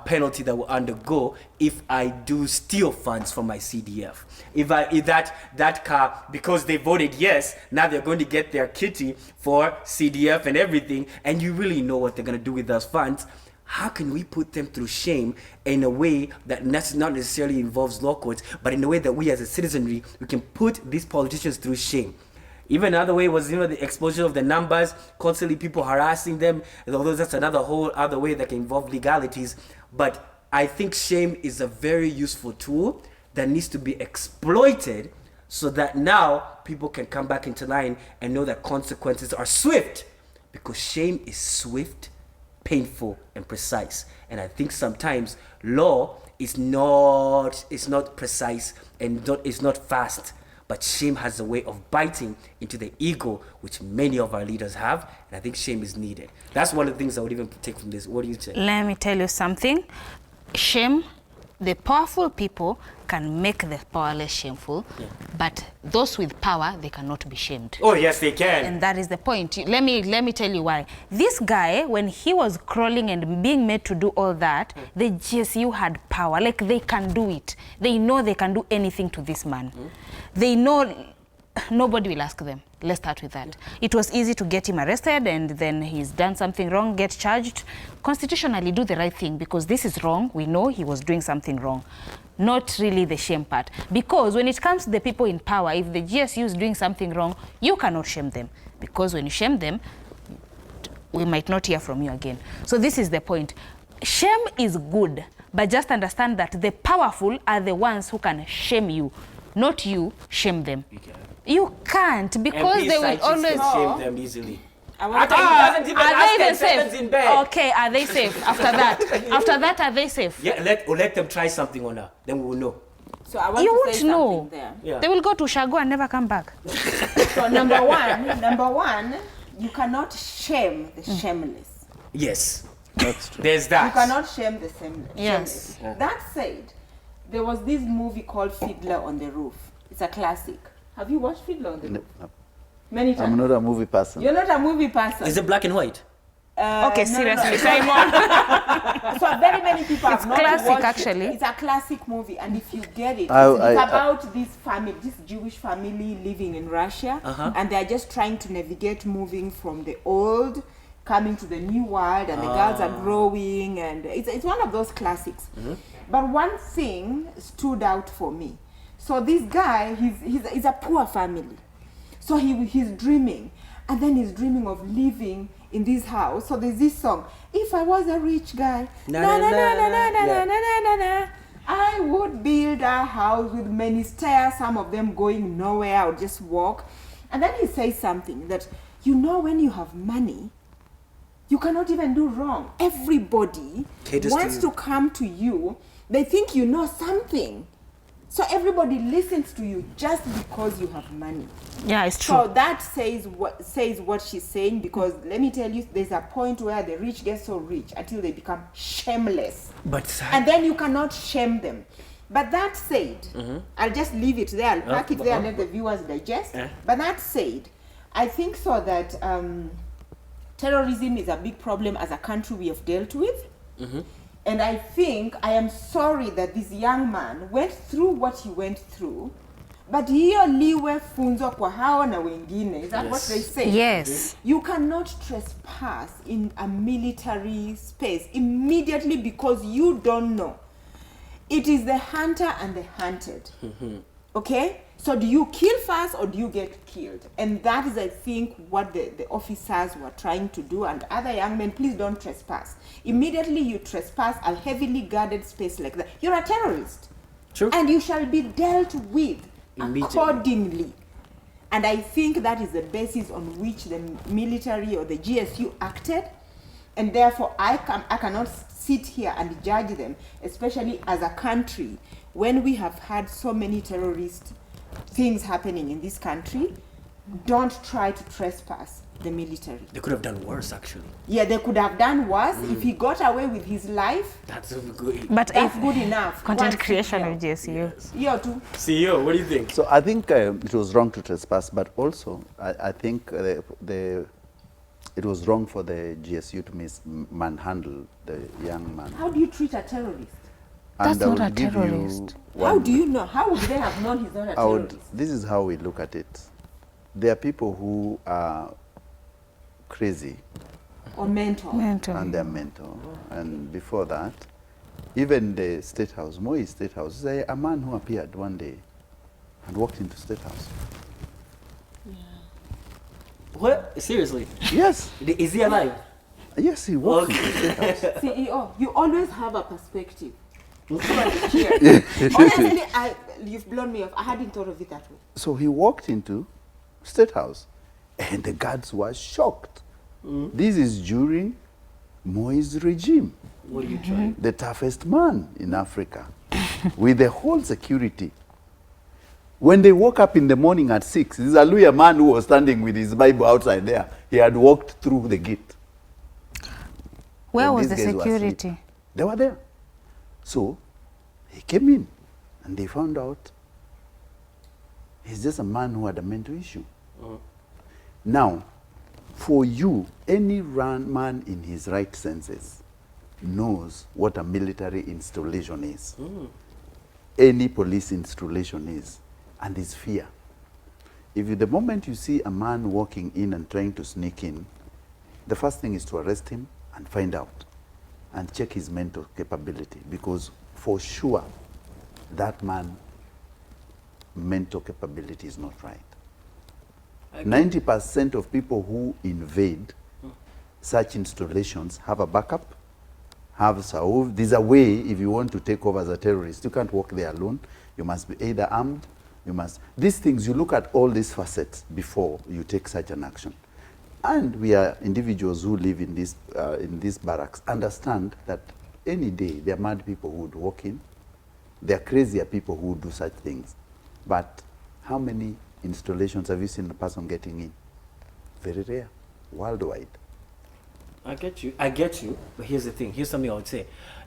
penalty that will undergo if I do steal funds from my CDF. If that car, because they voted yes, now they're going to get their kitty for CDF and everything, and you really know what they're going to do with those funds. How can we put them through shame in a way that not necessarily involves law courts, but in a way that we as a citizenry, we can put these politicians through shame? Even another way was, the exposure of the numbers, constantly people harassing them, although that's another whole other way that can involve legalities. But I think shame is a very useful tool that needs to be exploited so that now people can come back into line and know that consequences are swift, because shame is swift, painful, and precise. And I think sometimes law is not precise and is not fast. But shame has a way of biting into the ego, which many of our leaders have, and I think shame is needed. That's one of the things I would even take from this. What do you say? Let me tell you something. Shame, the powerful people can make the powerless shameful, but those with power, they cannot be shamed. Oh, yes, they can. And that is the point. Let me tell you why. This guy, when he was crawling and being made to do all that, the GSU had power. Like, they can do it. They know they can do anything to this man. They know nobody will ask them. Let's start with that. It was easy to get him arrested, and then he's done something wrong, get charged. Constitutionally, do the right thing, because this is wrong. We know he was doing something wrong. Not really the shame part. Because when it comes to the people in power, if the GSU is doing something wrong, you cannot shame them. Because when you shame them, we might not hear from you again. So this is the point. Shame is good, but just understand that the powerful are the ones who can shame you. Not you shame them. You can't, because they will always shame them easily. Are they even safe? In bed. Okay, are they safe after that? After that, are they safe? Yeah, let them try something on her. Then we will know. So I want You to won't say something know. there. Yeah. They will go to Shago and never come back. So number one, you cannot shame the shameless. Yes. That's true. There's that. You cannot shame the shameless. Yes. That said, there was this movie called Fiddler on the Roof. It's a classic. Have you watched Fiddler on the Roof? No, Many times. I'm not a movie person. You're not a movie person. Is it black and white? Okay, No, seriously, Simon. So very many people have not classic, watched actually. it. It's a classic movie, and if you get it, it's I- about this family, this Jewish family living in Russia, and they're just trying to navigate moving from the old, coming to the new world, and the girls are growing, and it's one of those classics. But one thing stood out for me. So this guy, he's a poor family. So he's dreaming, and then he's dreaming of living in this house. So there's this song, if I was a rich guy, na na na na na na na na na na, I would build a house with many stairs, some of them going nowhere, I would just walk. And then he says something that, when you have money, you cannot even do wrong. Everybody wants to come to you. They think you know something. So everybody listens to you just because you have money. Yeah, it's true. So that says what she's saying, because let me tell you, there's a point where the rich get so rich until they become shameless. And then you cannot shame them. But that said, I'll just leave it there. I'll pack it there and let the viewers digest. But that said, I think so that terrorism is a big problem as a country we have dealt with. And I am sorry that this young man went through what he went through, but hiyo liwe funzo kwa hao na wengine. Is that what they say? Yes. You cannot trespass in a military space immediately because you don't know. It is the hunter and the hunted. Okay? So do you kill first or do you get killed? And that is, I think, what the officers were trying to do. And other young men, please don't trespass. Immediately you trespass a heavily guarded space like that, you're a terrorist. True. And you shall be dealt with accordingly. And I think that is the basis on which the military or the GSU acted. And therefore, I cannot sit here and judge them, especially as a country, when we have had so many terrorist things happening in this country. Don't try to trespass the military. They could have done worse, actually. Yeah, they could have done worse. If he got away with his life, That's good. But that's good enough. content Once creation you of GSU. Yeah, too. CEO, what do you think? So I think it was wrong to trespass, but also I think it was wrong for the GSU to manhandle the young man. How do you treat a terrorist? That's And I not will a give you terrorist. How one- do you know? How would they have known he's not a terrorist? This is how we look at it. There are people who are crazy Or mental? and they're mental. And before that, even the State House, Moi State House, is a man who appeared one day and walked into State House. What? Seriously? Yes, Is he alive? yes, he walked into State House. CEO, you always have a perspective. Honestly, you've blown me off. I hadn't thought of it that way. So he walked into State House and the guards were shocked. This is during Moi's regime, What are you trying? the toughest man in Africa, with the whole security. When they woke up in the morning at 6, this is a Luya man who was standing with his Bible outside there. He had walked through the gate. Where When was the these guys were asleep. security? They were there. So he came in and they found out he's just a man who had a mental issue. Now, for you, any man in his right senses knows what a military installation is. Any police installation is. And is fear. The moment you see a man walking in and trying to sneak in, the first thing is to arrest him and find out and check his mental capability, because for sure that man mental capability is not right. 90% of people who invade such installations have a backup, there's a way. If you want to take over as a terrorist, you can't walk there alone. You must be either armed, these things, you look at all these facets before you take such an action. And we are individuals who live in these barracks, understand that any day there are mad people who would walk in, there are crazier people who would do such things. But how many installations have you seen a person getting in? Very rare, worldwide. I get you. But here's the thing. Here's something I would say.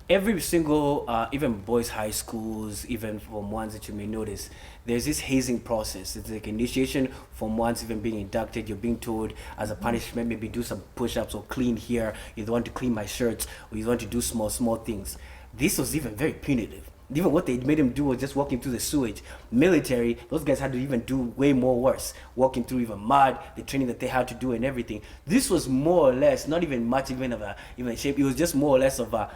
Every single, even boys' high schools, even from ones that you may notice, there's this hazing process. It's like initiation from once even being inducted. You're being told as a punishment, maybe do some push-ups or clean here. You want to clean my shirts, or you want to do small things. This was even very punitive. Even what they made him do was just walking through the sewage. Military, those guys had to even do way more worse. Walking through even mud, the training that they had to do and everything. This was more or less, not even much even of a shape. It was just more or less of a,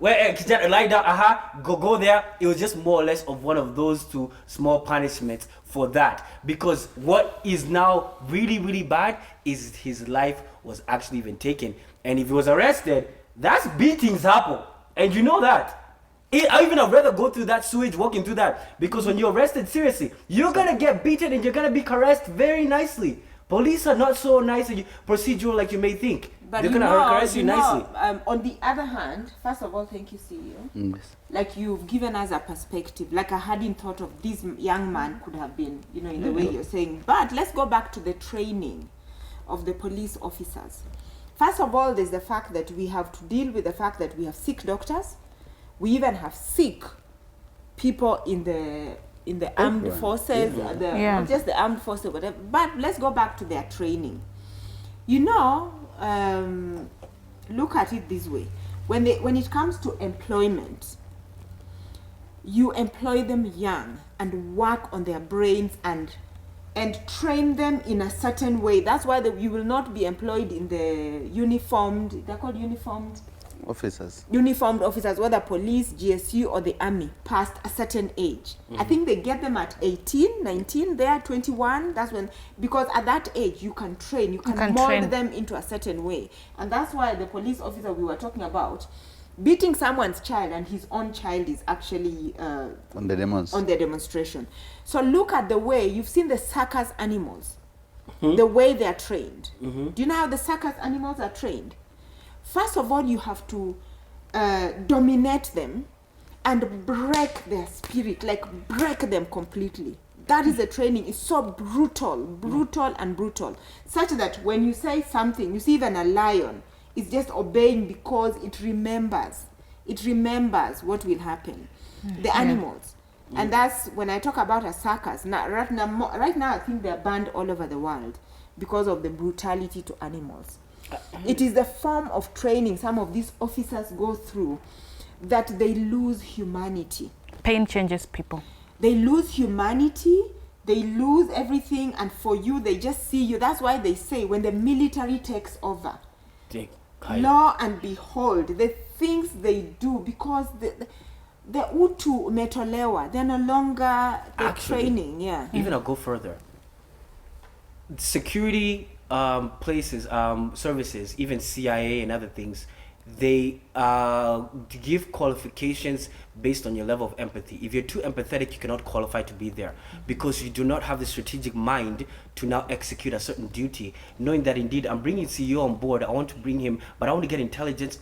lie down, go there. It was just more or less of one of those two small punishments for that. Because what is now really, really bad is his life was actually even taken. And if he was arrested, that's beatings happen. And you know that. I even would rather go through that sewage, walking through that, because when you're arrested, seriously, you're gonna get beaten and you're gonna be caressed very nicely. Police are not so nice and procedural like you may think. But They're gonna characterize you nicely. On the other hand, first of all, thank you, CEO. Yes. Like you've given us a perspective. Like I hadn't thought of this young man could have been, you know, in the way you're saying. But let's go back to the training of the police officers. First of all, there's the fact that we have to deal with the fact that we have sick doctors. We even have sick people in the armed forces, not just the armed forces, whatever. But let's go back to their training. You know, look at it this way: when it comes to employment, you employ them young and work on their brains and train them in a certain way. That's why you will not be employed in the uniformed. They're called uniformed Officers. Uniformed officers, whether police, GSU, or the army, past a certain age. I think they get them at 18, 19, they're 21. That's when, because at that age, you can train, you can mold them into a certain way. And that's why the police officer we were talking about, beating someone's child and his own child is actually on the demonstration. So look at the way, you've seen the circus animals, the way they're trained. Do you know how the circus animals are trained? First of all, you have to dominate them and break their spirit, like break them completely. That is the training. It's so brutal, and brutal. Such that when you say something, you see even a lion is just obeying because it remembers. It remembers what will happen. The animals. And that's when I talk about a circus. Right now, I think they're banned all over the world because of the brutality to animals. It is the form of training some of these officers go through that they lose humanity. Pain changes people. They lose humanity, they lose everything, and for you, they just see you. That's why they say when the military takes over, lo and behold, the things they do, because the utu umetolewa, they're no longer the training. Even I'll go further. Security places, services, even CIA and other things, they give qualifications based on your level of empathy. If you're too empathetic, you cannot qualify to be there because you do not have the strategic mind to now execute a certain duty, knowing that indeed I'm bringing CEO on board. I want to bring him, but I want to get intelligence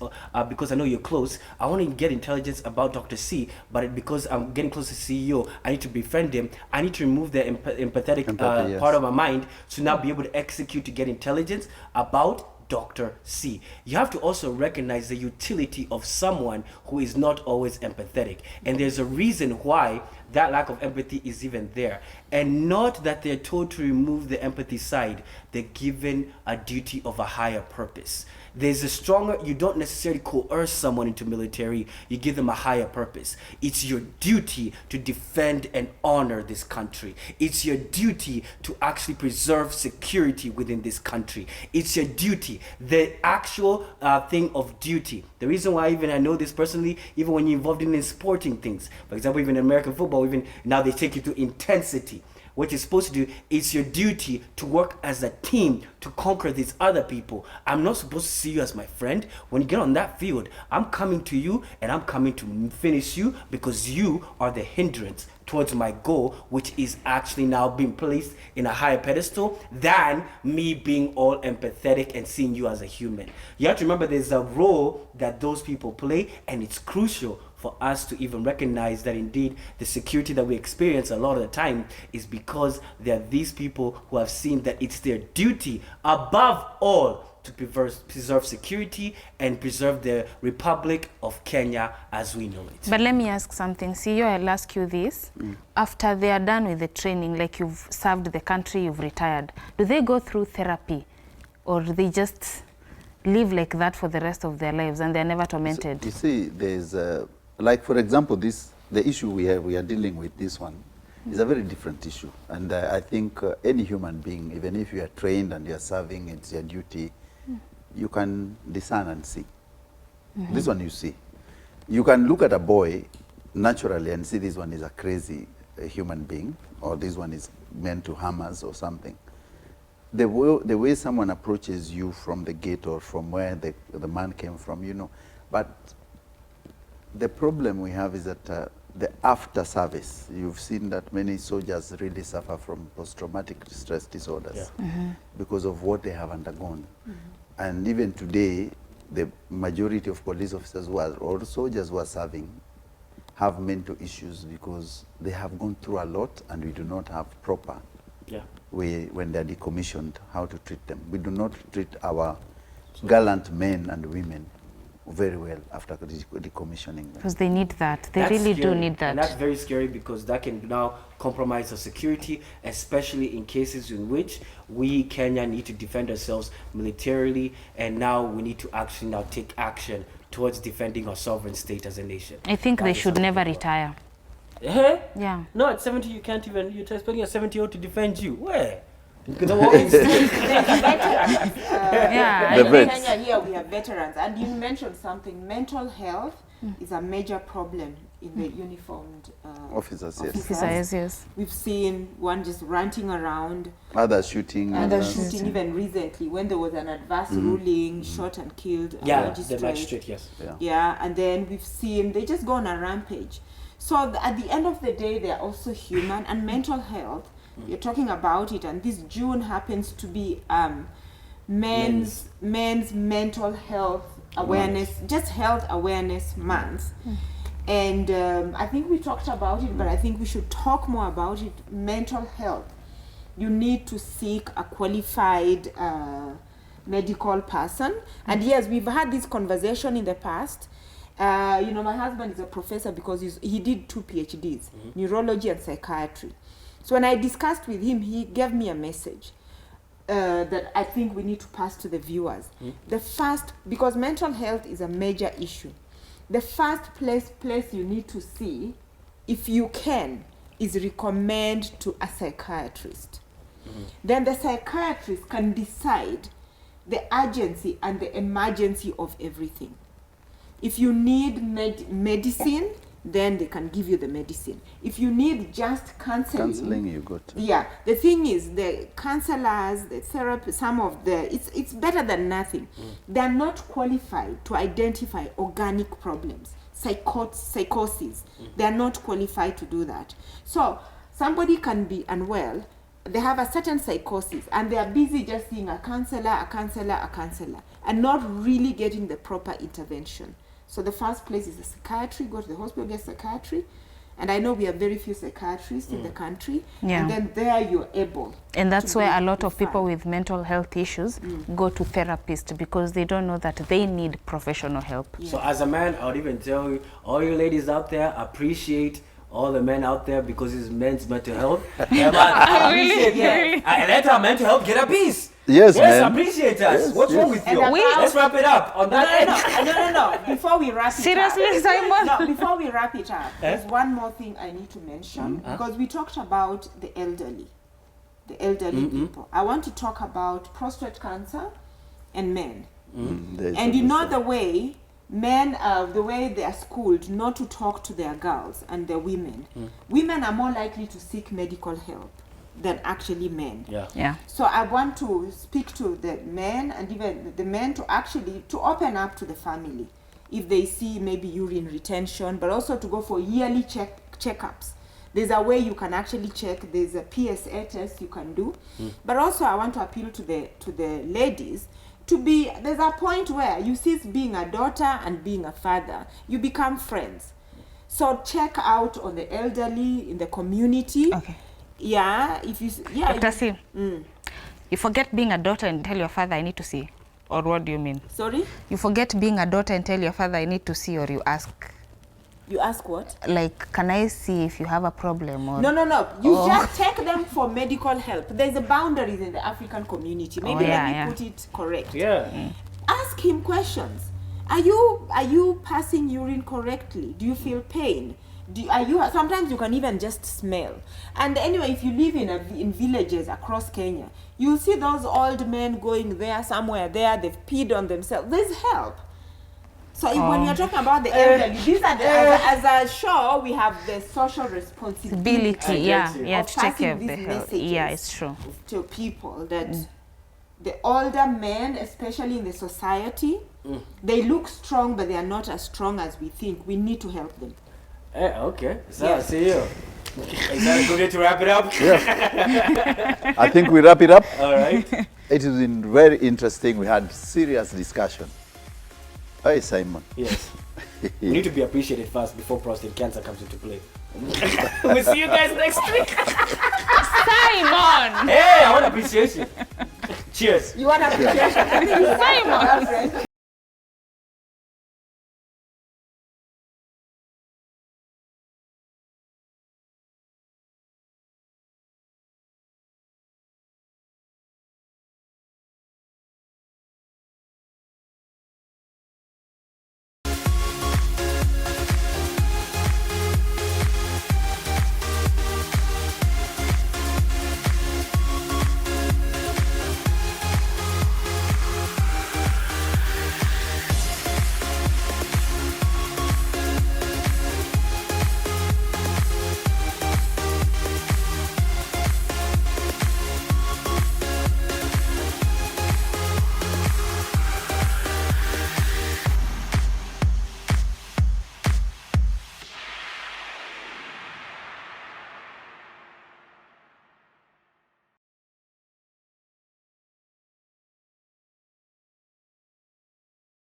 because I know you're close. I want to get intelligence about Dr. C, but because I'm getting close to CEO, I need to befriend him. I need to remove the empathetic part of my mind to now be able to execute to get intelligence about Dr. C. You have to also recognize the utility of someone who is not always empathetic. And there's a reason why that lack of empathy is even there. And not that they're told to remove the empathy side, they're given a duty of a higher purpose. There's a stronger, you don't necessarily coerce someone into military, you give them a higher purpose. It's your duty to defend and honor this country. It's your duty to actually preserve security within this country. It's your duty, the actual thing of duty. The reason why even I know this personally, even when you're involved in sporting things, for example, even in American football, even now they take you to intensity. What you're supposed to do, it's your duty to work as a team to conquer these other people. I'm not supposed to see you as my friend. When you get on that field, I'm coming to you and I'm coming to finish you because you are the hindrance towards my goal, which is actually now being placed in a higher pedestal than me being all empathetic and seeing you as a human. You have to remember there's a role that those people play, and it's crucial for us to even recognize that indeed the security that we experience a lot of the time is because there are these people who have seen that it's their duty above all to preserve security and preserve the Republic of Kenya as we know it. But let me ask something. CEO, I'll ask you this. After they are done with the training, like you've served the country, you've retired, do they go through therapy or do they just live like that for the rest of their lives and they're never tormented? So, you see, there's like, for example, the issue we are dealing with, this one, is a very different issue. And I think any human being, even if you are trained and you are serving, it's your duty, you can discern and see. This one you see. You can look at a boy naturally and see this one is a crazy human being, or this one is meant to harm us or something. The way someone approaches you from the gate or from where the man came from, you know. But the problem we have is that the after service, you've seen that many soldiers really suffer from post-traumatic stress disorders because of what they have undergone. And even today, the majority of police officers who are, or soldiers who are serving have mental issues because they have gone through a lot and we do not have proper way when they're decommissioned how to treat them. We do not treat our gallant men and women very well after decommissioning them. Because they need that. They really do need that. And that's very scary because that can now compromise our security, especially in cases in which we, Kenya, need to defend ourselves militarily, and now we need to actually now take action towards defending our sovereign state as a nation. I think they should never retire. Eh? Yeah. No, at 70 you can't even, you're expecting a 70-year-old to defend you. Where? Because Yeah. In Kenya here we have veterans, and you mentioned something. Mental health is a major problem in the uniformed Officers, yes. Officers, yes. We've seen one just ranting around, Others shooting. others shooting. Even recently, when there was an adverse ruling, shot and killed a the magistrate. magistrate, yes. Yeah, and then we've seen they just go on a rampage. So at the end of the day, they are also human, and mental health. You're talking about it, and this June happens to be men's mental health awareness, just health awareness month. And I think we talked about it, but I think we should talk more about it. Mental health. You need to seek a qualified medical person. And yes, we've had this conversation in the past. You know, my husband is a professor because he did 2 PhDs, neurology and psychiatry. So when I discussed with him, he gave me a message that I think we need to pass to the viewers. The first, because mental health is a major issue, the first place you need to see, if you can, is recommend to a psychiatrist. Then the psychiatrist can decide the urgency and the emergency of everything. If you need medicine, then they can give you the medicine. If you need just counseling, you got. Yeah, the thing is, the counselors, the therapists, some of the, it's better than nothing. They're not qualified to identify organic problems, psychosis. They're not qualified to do that. So somebody can be unwell, they have a certain psychosis, and they are busy just seeing a counselor, and not really getting the proper intervention. So the first place is the psychiatry. Go to the hospital, get psychiatry. And I know we have very few psychiatrists in the country. Yeah. And then there you're able. And that's where a lot of people with mental health issues go to therapists, because they don't know that they need professional help. So as a man, I would even tell you, all you ladies out there, appreciate all the men out there because it's men's mental health. Yeah, man, appreciate it. And let our mental health get a piece. Yes, man. Appreciate us. What's wrong with you? And Let's wrap it up on that. No. Before we wrap it Seriously, up. Simon? No, before we wrap it up, there's one more thing I need to mention, because we talked about the elderly people. I want to talk about prostate cancer and men. And you know the way men, the way they are schooled not to talk to their girls and their women. Women are more likely to seek medical help than actually men. Yeah. So I want to speak to the men, and even the men, to actually to open up to the family if they see maybe urine retention, but also to go for yearly checkups. There's a way you can actually check. There's a PSA test you can do. But also I want to appeal to the ladies to be, there's a point where you cease being a daughter and being a father. You become friends. So check out on the elderly in the community. Okay. Yeah, if you, Dr. C, you forget being a daughter and tell your father, I need to see. Or what do you mean? Sorry? You forget being a daughter and tell your father, I need to see, or you ask? You ask what? Like, can I see if you have a problem? Or No. You just take them for medical help. There's a boundaries in the African community. Maybe let me put it correct. Ask him questions. Are you passing urine correctly? Do you feel pain? Sometimes you can even just smell. And anyway, if you live in villages across Kenya, you'll see those old men going there, somewhere there, they've peed on themselves. There's help. So when you're talking about the elderly, these are as a show, we have the social responsibility. To take care of the health. Yeah, it's true. To people that the older men, especially in the society, they look strong, but they are not as strong as we think. We need to help them. Okay. So I see you. Is that a good way to wrap it up? Yeah. I think we wrap it up. All right. It has been very interesting. We had serious discussion. Hi, Simon. Yes. We need to be appreciated first before prostate cancer comes into play. We'll see you guys next week. Simon! Hey, I want appreciation. Cheers. You want to appreciation? Simon!